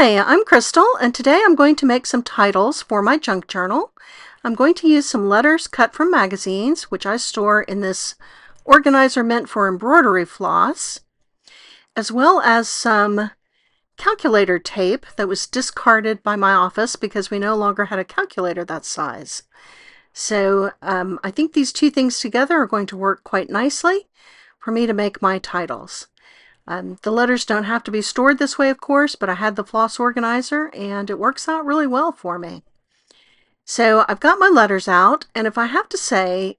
Hi, I'm Crystal, and today I'm going to make some titles for my junk journal. I'm going to use some letters cut from magazines, which I store in this organizer meant for embroidery floss, as well as some calculator tape that was discarded by my office because we no longer had a calculator that size. So I think these two things together are going to work quite nicely for me to make my titles. The letters don't have to be stored this way, of course, but I had the floss organizer and it works out really well for me. So I've got my letters out, and if I have to say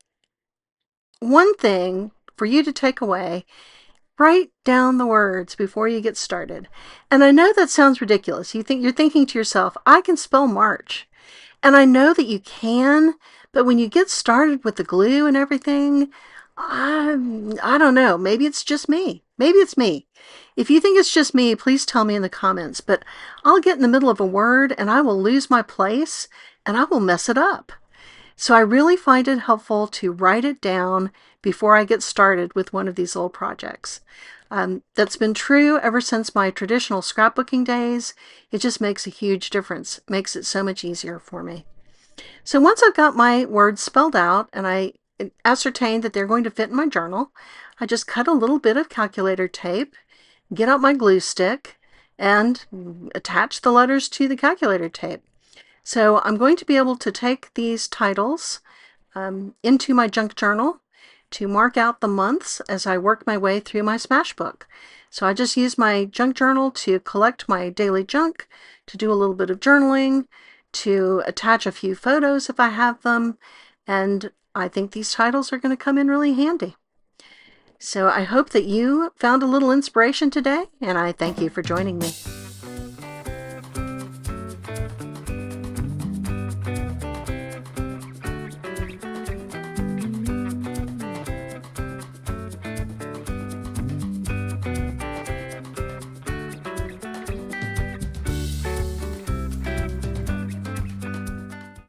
one thing for you to take away, write down the words before you get started. And I know that sounds ridiculous. You're thinking to yourself, I can spell March. And I know that you can, but when you get started with the glue and everything, I don't know. Maybe it's just me. Maybe it's me. If you think it's just me, please tell me in the comments. But I'll get in the middle of a word and I will lose my place and I will mess it up. So I really find it helpful to write it down before I get started with one of these little projects. That's been true ever since my traditional scrapbooking days. It just makes a huge difference. It makes it so much easier for me. So once I've got my words spelled out and I ascertained that they're going to fit in my journal, I just cut a little bit of calculator tape, get out my glue stick, and attach the letters to the calculator tape. So I'm going to be able to take these titles into my junk journal to mark out the months as I work my way through my smashbook. So I just use my junk journal to collect my daily junk, to do a little bit of journaling, to attach a few photos if I have them, and I think these titles are going to come in really handy. So I hope that you found a little inspiration today, and I thank you for joining me.